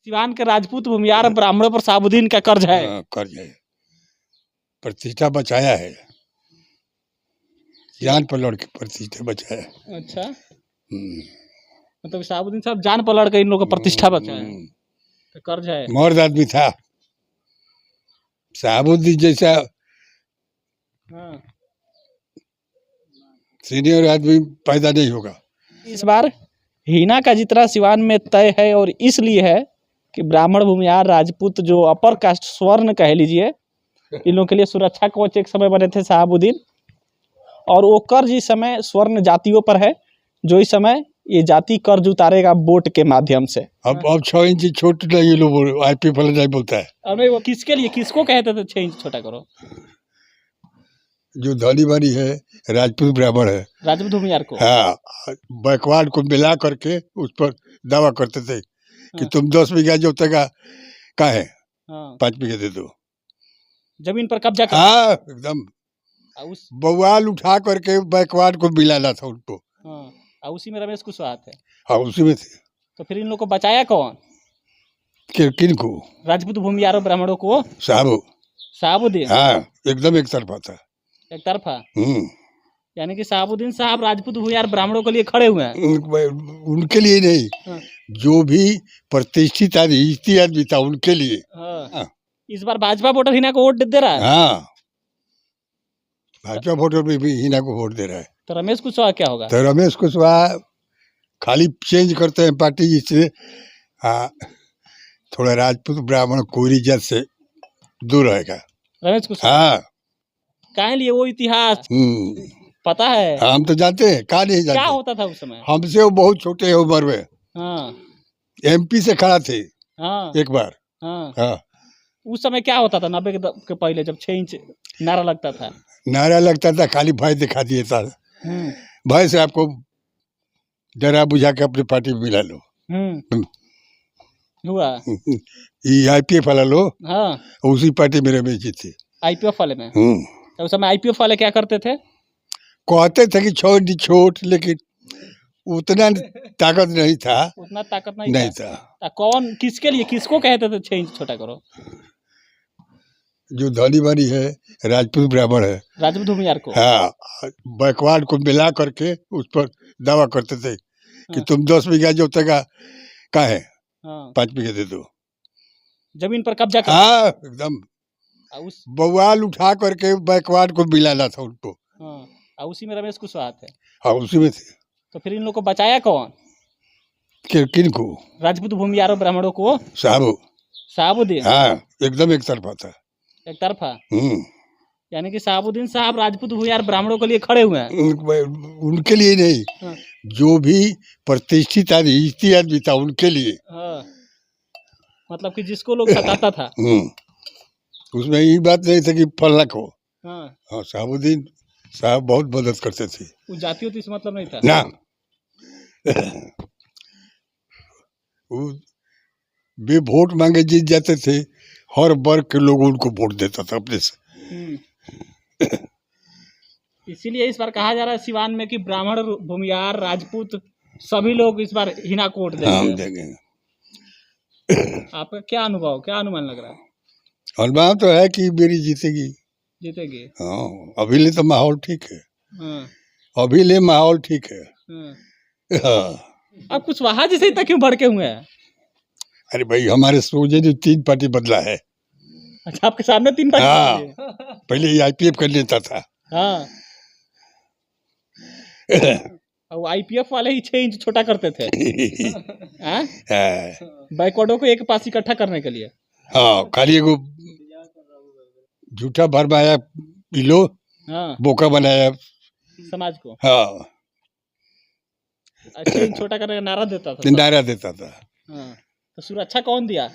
सिवान के राजपूत भूमियार ब्राह्मणों पर शहाबुद्दीन का कर्ज है। कर्ज है, प्रतिष्ठा बचाया है, जान पर लड़ के प्रतिष्ठा बचाया है। अच्छा, मतलब शहाबुद्दीन साहब जान पर लड़ के इन लोगों का प्रतिष्ठा बचाया है, तो कर्ज है। मर्द आदमी था, शहाबुद्दीन जैसा हाँ। सीनियर आदमी पैदा नहीं होगा। इस बार हिना का जितना सिवान में तय है, और इसलिए है कि ब्राह्मण भूमिहार राजपूत जो अपर कास्ट स्वर्ण कह लीजिए, इन लोगों के लिए सुरक्षा कवच एक समय बने थे शहाबुद्दीन, और वो कर्ज इस समय स्वर्ण जातियों पर है, जो इस समय ये जाति कर्ज उतारेगा वोट के माध्यम से। अब 6 इंच छोट नहीं लोग आईपी फल नहीं बोलता है। अरे वो किसके लिए, किसको कहते थे 6 इंच छोटा करो? जो धनी बनी है राजपूत ब्राह्मण है, राजपूत भूमिहार को। हाँ, बैकवर्ड को मिला करके उस पर दावा करते थे कि तुम 10 बीघा जोतेगा का है, 5 बीघे दे दो, जमीन पर कब्जा कर। हाँ एकदम उस बवाल उठा करके बैकवर्ड को मिलाना था उनको। उसी में रमेश कुशवाहा थे। हाँ उसी में थे। तो फिर इन लोग को बचाया कौन? किन को? राजपूत भूमिहार ब्राह्मणों को शहाबुद्दीन। हाँ एकदम एक तरफा था, एक तरफा। यानी कि शहाबुद्दीन साहब राजपूत भूमिहार ब्राह्मणों के लिए खड़े हुए हैं। उनके लिए नहीं, जो भी प्रतिष्ठित आदमी था उनके लिए। इस बार भाजपा वोटर हिना को वोट दे रहा है। हाँ, भाजपा वोटर भी हिना को वोट दे रहा है। तो रमेश कुशवाहा क्या होगा? तो रमेश कुशवाहा खाली चेंज करते हैं पार्टी, जिससे हाँ थोड़ा राजपूत ब्राह्मण कोरी जात से दूर रहेगा रमेश कुशवाहा। हाँ, काहे लिए वो इतिहास पता है? हम तो जानते हैं, कहा नहीं जानते? क्या होता था उस समय? हमसे वो बहुत छोटे हैं उम्र में। एमपी से खड़ा थे एक बार। हाँ, उस समय क्या होता था 90 के पहले, जब 6 इंच नारा लगता था? नारा लगता था, खाली भय दिखा दिए था, भय से आपको डरा बुझा के अपनी पार्टी में मिला लो। हुआ ये आईपीएफ वाला लो। उसी पार्टी में रमेश जी थे, आईपीएफ वाले में। तो उस समय आईपीएफ वाले क्या करते थे? कहते थे कि छोट, लेकिन उतना ताकत नहीं था। उतना ताकत नहीं था। कौन, किसके लिए, किसको कहते थे 6 इंच छोटा करो? जो धनी बनी है राजपूत ब्राह्मण है, राजपूत भूमिहार को। हाँ, बैकवर्ड को मिला करके उस पर दावा करते थे कि तुम 10 बीघा जोतेगा का है, 5 बीघे दे दो, जमीन पर कब्जा कर। हाँ एकदम उस बवाल उठा करके बैकवर्ड को मिलाना था उनको। उसी में रमेश कुशवाहा थे। हाँ उसी में थे। तो फिर इन लोग को बचाया कौन? किन को? राजपूत भूमिहार ब्राह्मणों को शहाबुद्दीन। हाँ एकदम एक तरफा था, एक तरफा। यानी कि शहाबुद्दीन साहब राजपूत भूमिहार ब्राह्मणों के लिए खड़े हुए हैं। उनके लिए नहीं, जो भी प्रतिष्ठित आदमी था उनके लिए। मतलब कि जिसको लोग सताता था। उसमें ये बात नहीं था कि फलना को। हाँ, शहाबुद्दीन साहब बहुत मदद करते थे। उस जातियों तो इस मतलब नहीं था ना। वे वोट मांगे जीत जाते थे, हर वर्ग के लोग उनको वोट देता था अपने से। इसीलिए इस बार कहा जा रहा है सिवान में कि ब्राह्मण भूमिहार राजपूत सभी लोग इस बार हिना को वोट देंगे। आपका क्या अनुभव, क्या अनुमान लग रहा है? अनुमान तो है कि मेरी जीतेगी। हाँ, अभी ले तो माहौल ठीक है। अभी ले माहौल ठीक है। अब कुशवाहा जी से तक क्यों भड़के हुए हैं? अरे भाई, हमारे सोचे जो 3 पार्टी बदला है। अच्छा, आपके सामने 3 पार्टी? हाँ, पहले ये आईपीएफ कर लेता था। हाँ। और आईपीएफ वाले ही 6 इंच छोटा करते थे। बैकवर्डों को एक पास इकट्ठा करने के लिए। हाँ, खाली एगो झूठा भरमाया पिलो, बोका बनाया समाज को। हाँ, 6 इंच छोटा करने का नारा देता था। तो सुरक्षा कौन दिया?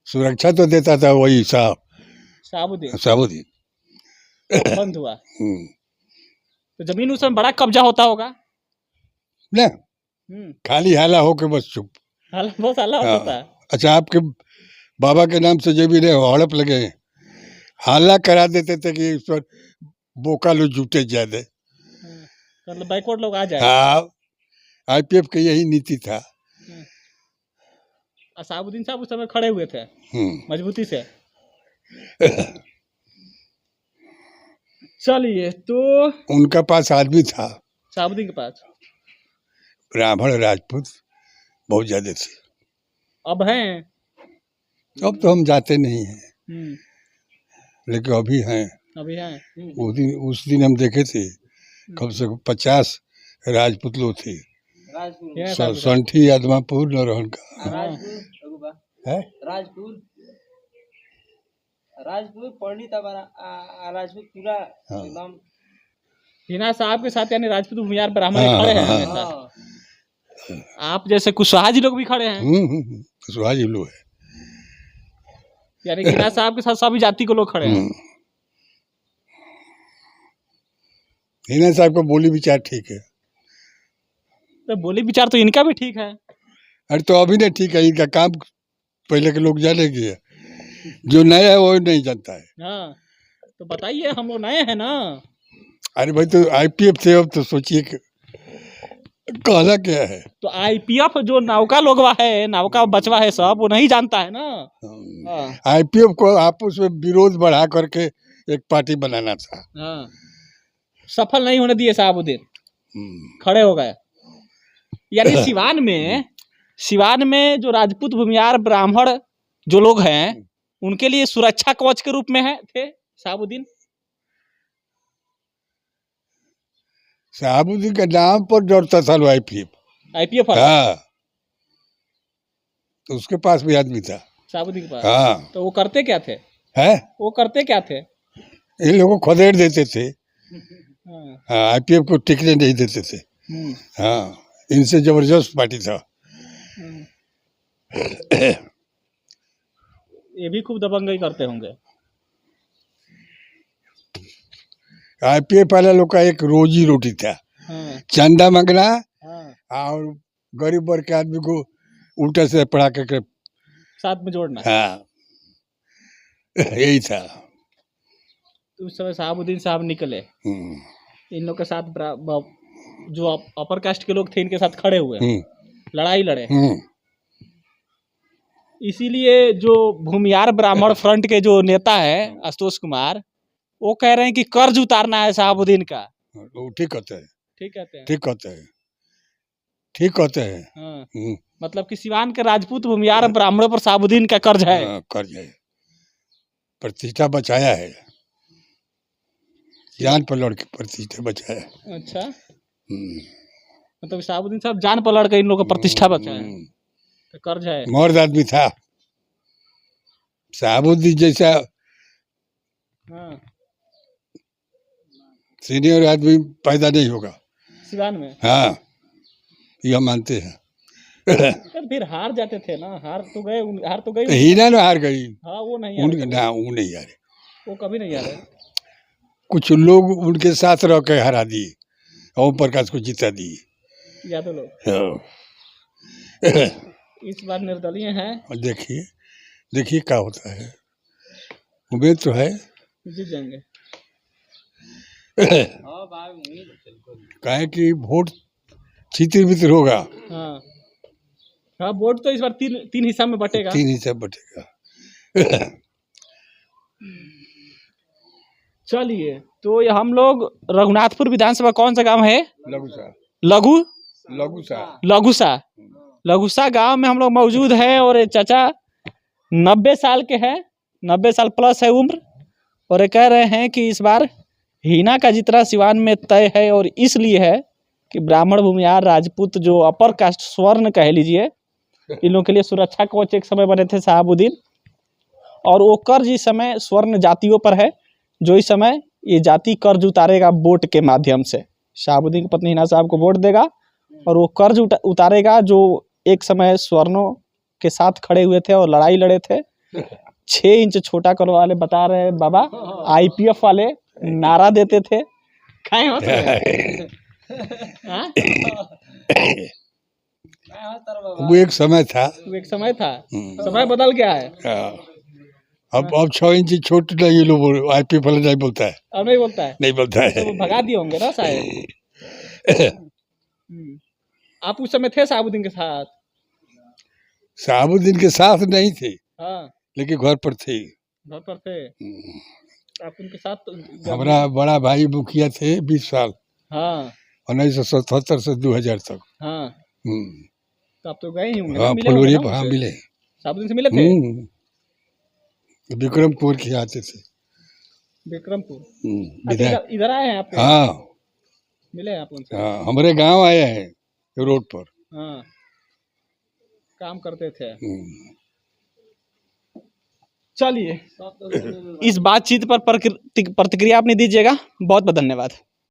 सुरक्षा तो देता था वही शहाबुद्दीन। बंद हुआ। तो जमीन उस समय बड़ा कब्जा होता होगा ना, खाली हाला हो के बस चुप। बहुत हाला होता है। अच्छा, आपके बाबा के नाम से जमीन है, हड़प लगे, हाला करा देते थे कि इस पर बोका लो जूटे ज्यादा, मतलब बैकवर्ड लोग आ जाए। हाँ, आईपीएफ का यही नीति था। शहाबुद्दीन साहब उस समय खड़े हुए थे मजबूती से। चलिए, तो उनका पास आदमी था, शहाबुद्दीन के पास ब्राह्मण राजपूत बहुत ज्यादा थे। अब हैं। अब तो हम जाते नहीं हैं, हम्म, लेकिन अभी हैं। अभी हैं। उस दिन हम देखे थे, कम से कम 50 राजपूत लोग थे। हैं साहब के साथ। संठी आदमापुर नरहन का हाँ, है। राजपूत पंडित राजपूत पूरा हाँ। एकदम। हिना साहब के साथ यानी राजपूत भूमियार ब्राह्मण हाँ, खड़े हैं हाँ, हमेशा। हाँ, आप जैसे कुशवाहा जी लोग भी खड़े हैं, सुहाजी लोग है। यानी हिना साहब के साथ सभी जाति के लोग खड़े हैं। हिना साहब का बोली विचार ठीक है। तो बोली विचार तो इनका भी ठीक है। अरे तो अभी नहीं ठीक है, इनका काम पहले के लोग जानेंगे, जो नया है वो नहीं जानता है। हाँ, तो बताइए, हम लोग नए हैं ना। अरे भाई तो आईपीएफ थे, अब तो सोचिए कि कहना क्या है। तो आईपीएफ जो नौका लोग है, नौका बचवा है सब, वो नहीं जानता है ना। हाँ, आईपीएफ को आपस में विरोध बढ़ा करके एक पार्टी बनाना था। हाँ, सफल नहीं होने दिए शहाबुद्दीन, खड़े हो गए। यानी सिवान में जो राजपूत भूमियार ब्राह्मण जो लोग हैं, उनके लिए सुरक्षा कवच के रूप में थे शहाबुद्दीन। शहाबुद्दीन के नाम पर डरता था आईपीएफ वाला हाँ, तो उसके पास भी आदमी था शहाबुद्दीन के पास। हाँ। तो वो करते क्या थे? है वो करते क्या थे? इन लोगों को खदेड़ देते थे। हाँ, हाँ, आईपीएफ को टिकने नहीं देते थे। हाँ, इनसे जबरदस्त पार्टी था। ये भी खूब दबंगई करते होंगे। आईपीएफ वाला लोग का एक रोजी रोटी था, हाँ, चंदा मांगना हाँ, और गरीब वर्ग के आदमी को उल्टा से पढ़ा के साथ में जोड़ना। हाँ, यही था। तो उस समय शहाबुद्दीन साहब निकले, इन लोग के साथ जो अपर कास्ट के लोग थे, इनके साथ खड़े हुए, लड़ाई लड़े। इसीलिए जो भूमियार ब्राह्मण फ्रंट के जो नेता है आशुतोष कुमार, वो कह रहे हैं कि कर्ज उतारना है शहाबुद्दीन का। वो ठीक कहते हैं, ठीक कहते हैं। ठीक कहते हैं, ठीक कहते हैं। हाँ, मतलब कि सिवान के राजपूत भूमियार ब्राह्मणों पर शहाबुद्दीन का कर्ज है। हाँ, कर्ज है, प्रतिष्ठा बचाया है, जान पर लड़ के प्रतिष्ठा बचाया। अच्छा, मतलब शहाबुद्दीन साहब जान पर लड़ के इन लोगों का प्रतिष्ठा बचाया, तो कर्ज है। मर्द आदमी था शहाबुद्दीन जैसा। हाँ, सीनियर आदमी पैदा नहीं होगा सिवान में। हाँ, यह मानते हैं। तो फिर हार जाते थे ना, हार तो गई। हीना ना हार गई। हाँ, वो नहीं उनके ना वो नहीं हारे, वो कभी नहीं हारे। कुछ लोग उनके साथ रह के हरा दिए, ओम प्रकाश को जिता दिए यादव लोग। हाँ। इस बार निर्दलीय हैं, और देखिए क्या होता है, उम्मीद तो है जीत जाएंगे। कहे कि वोट छितिर बितर होगा। हाँ, हाँ, वोट तो इस बार तीन हिस्सा में बटेगा। 3 हिस्सा बटेगा। चलिए, तो ये हम लोग रघुनाथपुर विधानसभा, कौन सा गांव है? लघुसा गांव में हम लोग मौजूद है। और ये चाचा 90 साल के हैं, 90 साल प्लस है उम्र, और ये कह रहे हैं कि इस बार हिना का जितना सिवान में तय है, और इसलिए है कि ब्राह्मण भूमियार राजपूत जो अपर कास्ट स्वर्ण कह लीजिए, इन लोगों के लिए सुरक्षा कवच एक समय बने थे शहाबुद्दीन। और वो कर्ज इस समय स्वर्ण जातियों पर है, जो इस समय ये जाति कर्ज उतारेगा वोट के माध्यम से। शहाबुद्दीन की पत्नी हिना साहब को वोट देगा और वो कर्ज उतारेगा, जो एक समय स्वर्णों के साथ खड़े हुए थे और लड़ाई लड़े थे। 6 इंच छोटा करो वाले बता रहे हैं बाबा, आईपीएफ वाले नारा देते थे। खाए होते हैं? हाँ? वो एक समय था। वो एक समय था, समय बदल गया है। हाँ। अब 6 इंच छोटे नहीं, लोग आईपीएफ वाला नहीं बोलता है। अब नहीं बोलता है, नहीं बोलता है। तो वो भगा दिए होंगे ना शायद। आप उस समय थे शहाबुद्दीन के साथ? शहाबुद्दीन के साथ नहीं थे, हाँ, लेकिन घर पर थे। घर पर थे। आप उनके साथ हमारा बड़ा भाई मुखिया थे 20 साल, हाँ, 1977 से 2000 तक। हाँ, हम्म, तो आप तो गए ही होंगे ना, हाँ मिले होंगे फुलवरिया ना पर हाँ उनसे? मिले। शहाबुद्दीन से मिले थे? विक्रमपुर के आते थे। विक्रमपुर। अच्छा, विधायक। इधर इधर आए हैं आप? हाँ मिले हैं आप उनसे? हाँ, हमारे गांव आए हैं रोड पर। हाँ, काम करते थे। चलिए, इस बातचीत पर प्रतिक्रिया अपनी दीजिएगा। बहुत बहुत धन्यवाद।